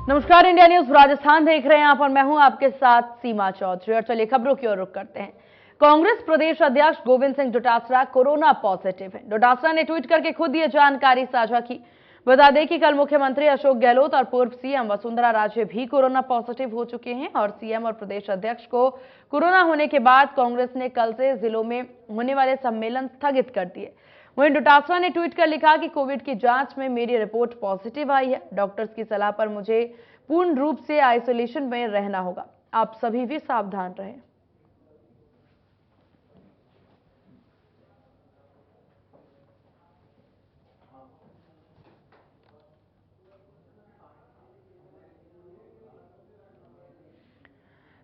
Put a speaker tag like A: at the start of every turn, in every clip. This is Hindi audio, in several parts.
A: नमस्कार, इंडिया न्यूज राजस्थान देख रहे हैं आप और मैं हूं आपके साथ सीमा चौधरी। और चलिए खबरों की ओर रुख करते हैं। कांग्रेस प्रदेश अध्यक्ष गोविंद सिंह डोटासरा कोरोना पॉजिटिव हैं। डोटासरा ने ट्वीट करके खुद ये जानकारी साझा की। बता दें कि कल मुख्यमंत्री अशोक गहलोत और पूर्व सीएम वसुंधरा राजे भी कोरोना पॉजिटिव हो चुके हैं और सीएम और प्रदेश अध्यक्ष को कोरोना होने के बाद कांग्रेस ने कल से जिलों में होने वाले सम्मेलन स्थगित कर दिए। वहीं डोटासरा ने ट्वीट कर लिखा कि कोविड की जांच में मेरी रिपोर्ट पॉजिटिव आई है। डॉक्टर्स की सलाह पर मुझे पूर्ण रूप से आइसोलेशन में रहना होगा। आप सभी भी सावधान रहें।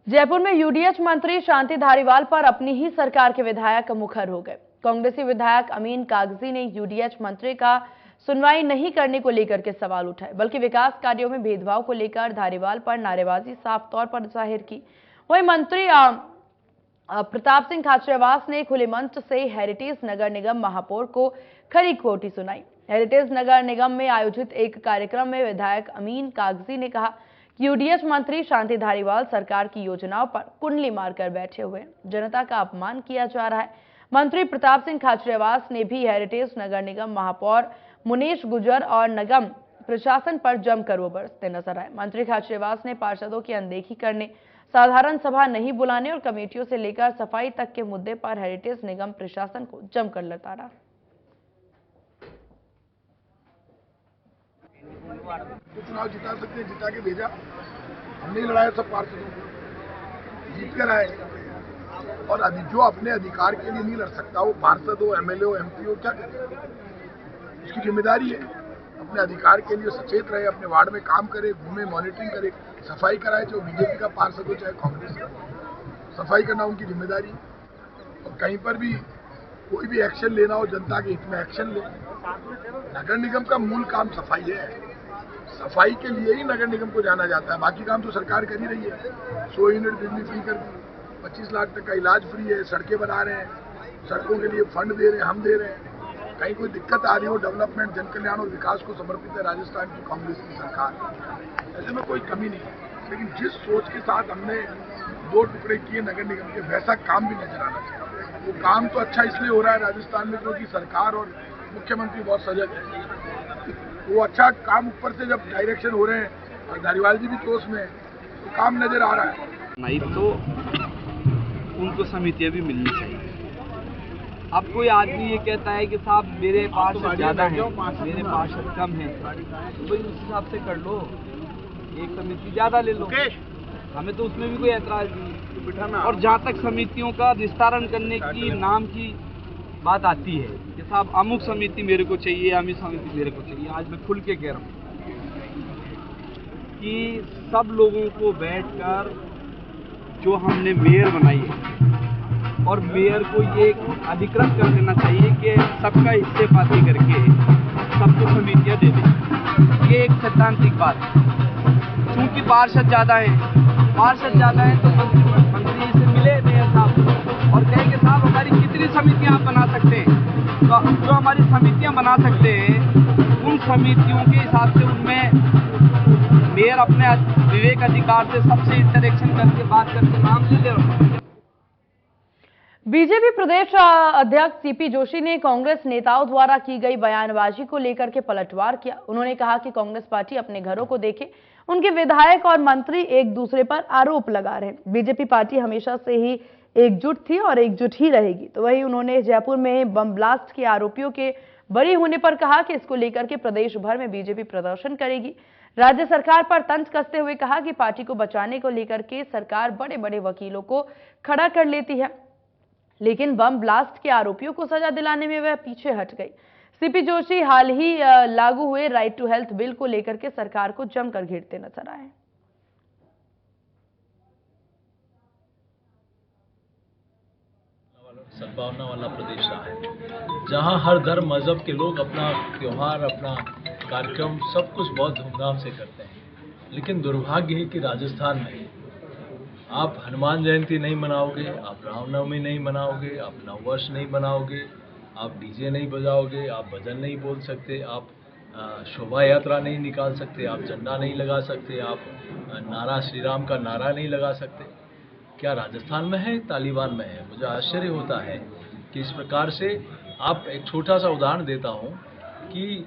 A: जयपुर में यूडीएच मंत्री शांति धारीवाल पर अपनी ही सरकार के विधायक मुखर हो गए। कांग्रेसी विधायक अमीन कागजी ने यूडीएच मंत्री का सुनवाई नहीं करने को लेकर के सवाल उठाए, बल्कि विकास कार्यों में भेदभाव को लेकर धारीवाल पर नारेबाजी साफ तौर पर जाहिर की। वहीं मंत्री प्रताप सिंह खाचरियावास ने खुले मंच से हेरिटेज नगर निगम महापौर को खरी खोटी सुनाई। हेरिटेज नगर निगम में आयोजित एक कार्यक्रम में विधायक अमीन कागजी ने कहा कि यूडीएच मंत्री शांति धारीवाल सरकार की योजनाओं पर कुंडली मारकर बैठे हुए हैं, जनता का अपमान किया जा रहा है। मंत्री प्रताप सिंह खाचरियावास ने भी हेरिटेज नगर निगम महापौर मुनेश गुजर और निगम प्रशासन पर जमकर वो बरसते नजर आए। मंत्री खाचरियावास ने पार्षदों की अनदेखी करने, साधारण सभा नहीं बुलाने और कमेटियों से लेकर सफाई तक के मुद्दे पर हेरिटेज निगम प्रशासन को जमकर लताड़ा।
B: चुनाव जिता सकते हैं, जिता के भेजा, हमने लड़ाया सब पार्षदों को, जीत कर आए। और अभी जो अपने अधिकार के लिए नहीं लड़ सकता, वो पार्षद हो, एमएलए हो, एमपी हो, क्या करे? उसकी जिम्मेदारी है अपने अधिकार के लिए सचेत रहे, अपने वार्ड में काम करे, घूमे, मॉनिटरिंग करे, सफाई कराए, चाहे बीजेपी का पार्षद हो चाहे कांग्रेस का। सफाई करना उनकी जिम्मेदारी है। और कहीं पर भी कोई भी एक्शन लेना हो जनता के हित में एक्शन ले। नगर निगम का मूल काम सफाई है। सफाई के लिए ही नगर निगम को जाना जाता है, बाकी काम तो सरकार कर ही रही है। 100 यूनिट बिजली फ्री कर दी, 25 लाख तक का इलाज फ्री है, सड़कें बना रहे हैं, सड़कों के लिए फंड दे रहे हैं, हम दे रहे हैं। कहीं कोई दिक्कत आ रही हो, डेवलपमेंट, जन कल्याण और विकास को समर्पित है राजस्थान की कांग्रेस की सरकार। ऐसे में कोई कमी नहीं है, लेकिन जिस सोच के साथ हमने 2 टुकड़े किए नगर निगम के, वैसा काम भी नजर आना चाहिए। वो काम तो अच्छा इसलिए हो रहा है राजस्थान में क्योंकि सरकार और मुख्यमंत्री बहुत सजग है। वो अच्छा काम ऊपर से जब डायरेक्शन हो रहे हैं और धारीवाल जी भी जोश में, तो काम नजर आ रहा है।
C: नहीं तो उनको समितियां भी मिलनी चाहिए। अब कोई आदमी ये कहता है कि साहब मेरे पार्षद ज्यादा हैं, मेरे पार्षद कम हैं, तो भाई उस हिसाब से कर लो, एक समिति ज्यादा ले लो, हमें तो उसमें भी कोई ऐतराज नहीं। और जहाँ तक समितियों का विस्तारण करने की नाम की बात आती है कि साहब अमुक समिति मेरे को चाहिए, अमुक समिति मेरे को चाहिए, आज मैं खुल के कह रहा हूँ कि सब लोगों को बैठकर जो हमने मेयर बनाई है और मेयर को ये अधिकृत कर देना चाहिए कि सबका हिस्से पाती करके सबको समितियां दे दें। ये एक सैद्धांतिक बात है। क्योंकि पार्षद ज़्यादा है तो मंत्री से मिले मेयर साहब और कहेंगे साहब हमारी कितनी समितियां आप बना सकते हैं, तो जो हमारी समितियां बना सकते हैं उन समितियों के हिसाब से उनमें मेयर अपने विवेक अधिकार से सबसे इंटरेक्शन करके बात करके नाम ले ले।
A: बीजेपी प्रदेश अध्यक्ष सीपी जोशी ने कांग्रेस नेताओं द्वारा की गई बयानबाजी को लेकर के पलटवार किया। उन्होंने कहा कि कांग्रेस पार्टी अपने घरों को देखे, उनके विधायक और मंत्री एक दूसरे पर आरोप लगा रहे हैं। बीजेपी पार्टी हमेशा से ही एकजुट थी और एकजुट ही रहेगी। तो वहीं उन्होंने जयपुर में बम ब्लास्ट के आरोपियों के बरी होने पर कहा कि इसको लेकर के प्रदेश भर में बीजेपी प्रदर्शन करेगी। राज्य सरकार पर तंज कसते हुए कहा कि पार्टी को बचाने को लेकर के सरकार बड़े बड़े वकीलों को खड़ा कर लेती है, लेकिन बम ब्लास्ट के आरोपियों को सजा दिलाने में वह पीछे हट गई। सीपी जोशी हाल ही लागू हुए राइट टू हेल्थ बिल को लेकर के सरकार को जमकर घेरते नजर आए।
D: सद्भावना वाला प्रदेश रहा है, जहां हर धर्म मजहब के लोग अपना त्योहार, अपना कार्यक्रम सब कुछ बहुत धूमधाम से करते हैं। लेकिन दुर्भाग्य है कि राजस्थान में आप हनुमान जयंती नहीं मनाओगे, आप रामनवमी नहीं मनाओगे, आप नववर्ष नहीं मनाओगे, आप डीजे नहीं बजाओगे, आप भजन नहीं बोल सकते, आप शोभा यात्रा नहीं निकाल सकते, आप झंडा नहीं लगा सकते, आप नारा श्री राम का नारा नहीं लगा सकते। क्या राजस्थान में है, तालिबान में है? मुझे आश्चर्य होता है कि इस प्रकार से आप, एक छोटा सा उदाहरण देता हूं कि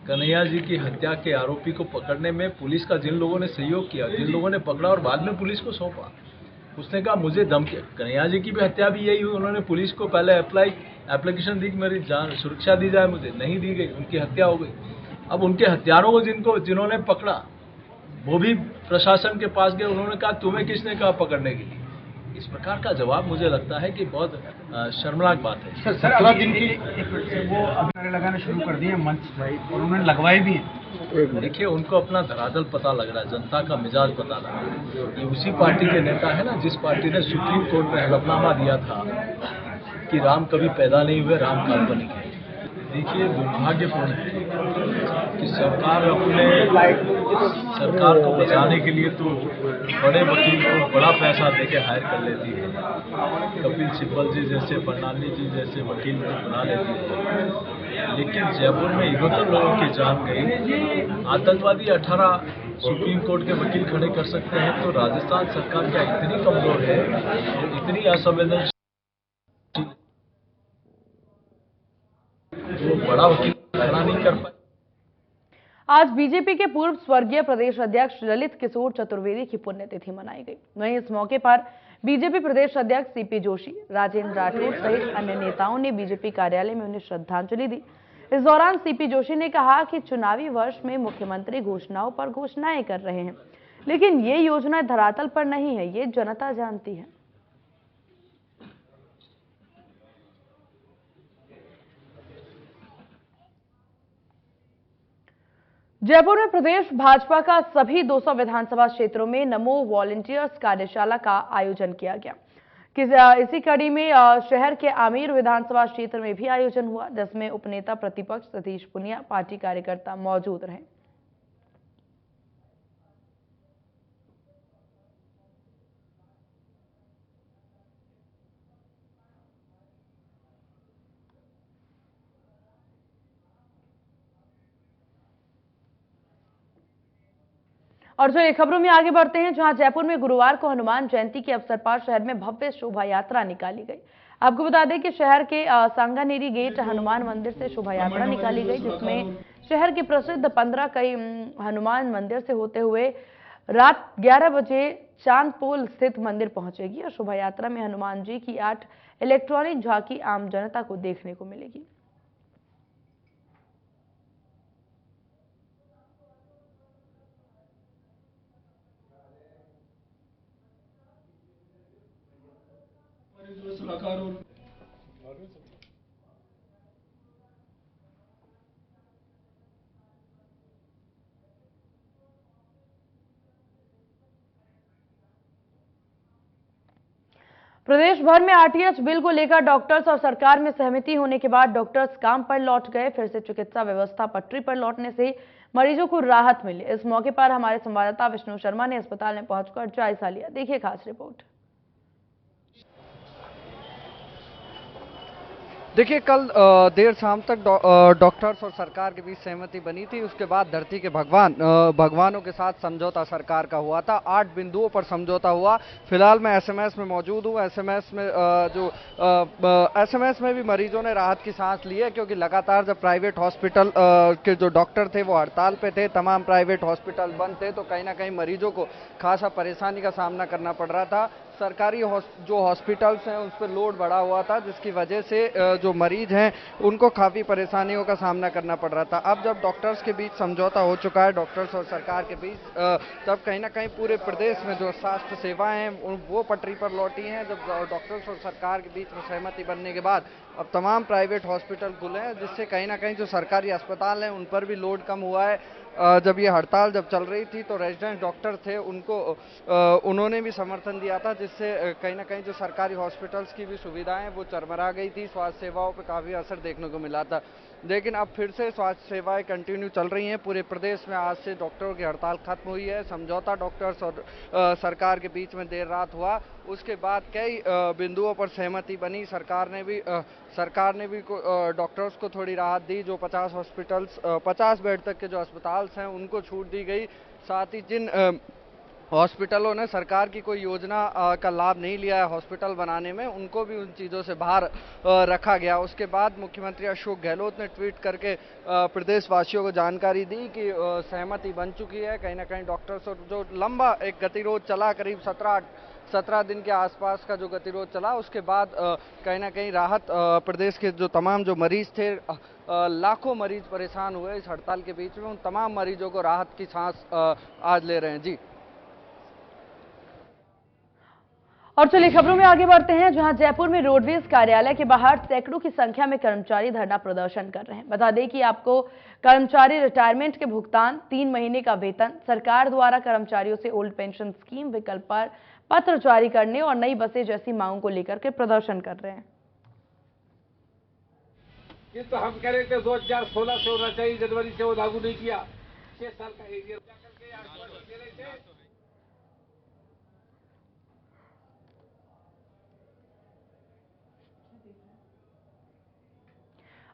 D: कन्हैया जी की हत्या के आरोपी को पकड़ने में पुलिस का जिन लोगों ने सहयोग किया, जिन लोगों ने पकड़ा और बाद में पुलिस को सौंपा, उसने कहा मुझे धमकी। कन्हैया जी की भी हत्या भी यही हुई, उन्होंने पुलिस को पहले एप्लीकेशन दी कि मेरी जान सुरक्षा दी जाए, मुझे नहीं दी गई, उनकी हत्या हो गई। अब उनके हत्यारों को जिन्होंने पकड़ा वो भी प्रशासन के पास गए, उन्होंने कहा तुम्हें किसने कहा पकड़ने के लिए। इस प्रकार का जवाब मुझे लगता है कि बहुत शर्मनाक बात है।
E: सर 17 दिन की वो अभी लगाने शुरू कर दिए मंच भाई, और उन्होंने लगवाए भी हैं।
D: देखिए, उनको अपना धरातल पता लग रहा है, जनता का मिजाज पता लग रहा है। ये उसी पार्टी के नेता है ना जिस पार्टी ने सुप्रीम कोर्ट में हलफनामा दिया था कि राम कभी पैदा नहीं हुए, राम काल्पनिक है। देखिए, दुर्भाग्यपूर्ण है कि सरकार को बचाने के लिए तो बड़े वकील को बड़ा पैसा देके हायर कर लेती है, कपिल सिब्बल जी जैसे, प्रणाली जी जैसे वकील को बुला लेती है, लेकिन जयपुर में 71 लोगों की जान गई। आतंकवादी 18 सुप्रीम कोर्ट के वकील खड़े कर सकते हैं, तो राजस्थान सरकार क्या इतनी कमजोर है, इतनी असंवेदनशील, जो बड़ा वकील खड़ा नहीं कर पाए?
A: आज बीजेपी के पूर्व स्वर्गीय प्रदेश अध्यक्ष ललित किशोर चतुर्वेदी की पुण्यतिथि मनाई गई। वहीं इस मौके पर बीजेपी प्रदेश अध्यक्ष सीपी जोशी, राजेंद्र राठौड़ सहित अन्य नेताओं ने बीजेपी कार्यालय में उन्हें श्रद्धांजलि दी। इस दौरान सीपी जोशी ने कहा कि चुनावी वर्ष में मुख्यमंत्री घोषणाओं पर घोषणाएं कर रहे हैं, लेकिन ये योजना धरातल पर नहीं है, ये जनता जानती है। जयपुर में प्रदेश भाजपा का सभी 200 विधानसभा क्षेत्रों में नमो वॉलंटियर्स कार्यशाला का आयोजन किया गया। इसी कड़ी में शहर के आमेर विधानसभा क्षेत्र में भी आयोजन हुआ, जिसमें उपनेता प्रतिपक्ष सतीश पुनिया, पार्टी कार्यकर्ता मौजूद रहे। और चलिए खबरों में आगे बढ़ते हैं, जहां जयपुर में गुरुवार को हनुमान जयंती के अवसर पर शहर में भव्य शोभा यात्रा निकाली गई। आपको बता दें कि शहर के सांगानेरी गेट हनुमान मंदिर से शोभा यात्रा निकाली गई, जिसमें शहर के प्रसिद्ध 15 कई हनुमान मंदिर से होते हुए रात 11 बजे चांदपोल स्थित मंदिर पहुंचेगी। और शोभा यात्रा में हनुमान जी की 8 इलेक्ट्रॉनिक झांकी आम जनता को देखने को मिलेगी। प्रदेश भर में आरटीएच बिल को लेकर डॉक्टर्स और सरकार में सहमति होने के बाद डॉक्टर्स काम पर लौट गए। फिर से चिकित्सा व्यवस्था पटरी पर लौटने से मरीजों को राहत मिली। इस मौके पर हमारे संवाददाता विष्णु शर्मा ने अस्पताल में पहुंचकर जायजा लिया। देखिए खास रिपोर्ट।
F: देखिए, कल देर शाम तक डॉक्टर्स और सरकार के बीच सहमति बनी थी। उसके बाद धरती के भगवानों के साथ समझौता सरकार का हुआ था। 8 बिंदुओं पर समझौता हुआ। फिलहाल मैं एसएमएस में मौजूद हूँ। एसएमएस में भी मरीजों ने राहत की सांस ली है, क्योंकि लगातार जब प्राइवेट हॉस्पिटल के जो डॉक्टर थे वो हड़ताल पे थे, तमाम प्राइवेट हॉस्पिटल बंद थे, तो कहीं ना कहीं मरीजों को खासा परेशानी का सामना करना पड़ रहा था। सरकारी जो हॉस्पिटल्स हैं उस पर लोड बढ़ा हुआ था, जिसकी वजह से जो मरीज हैं उनको काफ़ी परेशानियों का सामना करना पड़ रहा था। अब जब डॉक्टर्स के बीच समझौता हो चुका है, डॉक्टर्स और सरकार के बीच, तब कहीं ना कहीं पूरे प्रदेश में जो स्वास्थ्य सेवाएं हैं वो पटरी पर लौटी हैं। जब डॉक्टर्स और सरकार के बीच में सहमति बनने के बाद अब तमाम प्राइवेट हॉस्पिटल खुले हैं, जिससे कहीं ना कहीं जो सरकारी अस्पताल हैं उन पर भी लोड कम हुआ है। जब ये हड़ताल चल रही थी तो रेजिडेंट डॉक्टर थे, उन्होंने भी समर्थन दिया था, जिससे कहीं ना कहीं जो सरकारी हॉस्पिटल्स की भी सुविधाएं वो चरमरा गई थी। स्वास्थ्य सेवाओं पे काफ़ी असर देखने को मिला था। लेकिन अब फिर से स्वास्थ्य सेवाएं कंटिन्यू चल रही हैं। पूरे प्रदेश में आज से डॉक्टरों की हड़ताल खत्म हुई है। समझौता डॉक्टर्स और सरकार के बीच में देर रात हुआ, उसके बाद कई बिंदुओं पर सहमति बनी। सरकार ने भी डॉक्टर्स को थोड़ी राहत दी। जो 50 बेड तक के जो अस्पताल्स हैं उनको छूट दी गई। साथ ही जिन हॉस्पिटलों ने सरकार की कोई योजना का लाभ नहीं लिया है हॉस्पिटल बनाने में, उनको भी उन चीज़ों से बाहर रखा गया। उसके बाद मुख्यमंत्री अशोक गहलोत ने ट्वीट करके प्रदेशवासियों को जानकारी दी कि सहमति बन चुकी है। कहीं ना कहीं डॉक्टर्स और जो लंबा एक गतिरोध चला, करीब 17 दिन के आसपास का जो गतिरोध चला, उसके बाद कहीं ना कहीं राहत प्रदेश के जो तमाम जो मरीज थे, लाखों मरीज परेशान हुए इस हड़ताल के बीच में, उन तमाम मरीजों को राहत की सांस आज ले रहे हैं। जी।
A: और चलिए खबरों में आगे बढ़ते हैं, जहां जयपुर में रोडवेज कार्यालय के बाहर सैकड़ों की संख्या में कर्मचारी धरना प्रदर्शन कर रहे हैं। बता दें कि आपको कर्मचारी रिटायरमेंट के भुगतान, 3 महीने का वेतन, सरकार द्वारा कर्मचारियों से ओल्ड पेंशन स्कीम विकल्प पर पत्र जारी करने और नई बसें जैसी मांगों को लेकर के प्रदर्शन कर रहे हैं।
G: ये तो हम कह रहे थे 2016 से होना चाहिए, जनवरी से वो लागू नहीं किया। 6 साल का एरियर करके 8 वर्ष दे रहे थे।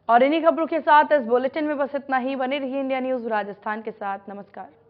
A: और इन्हीं खबरों के साथ इस बुलेटिन में बस इतना ही। बने रहिए इंडिया न्यूज राजस्थान के साथ। नमस्कार।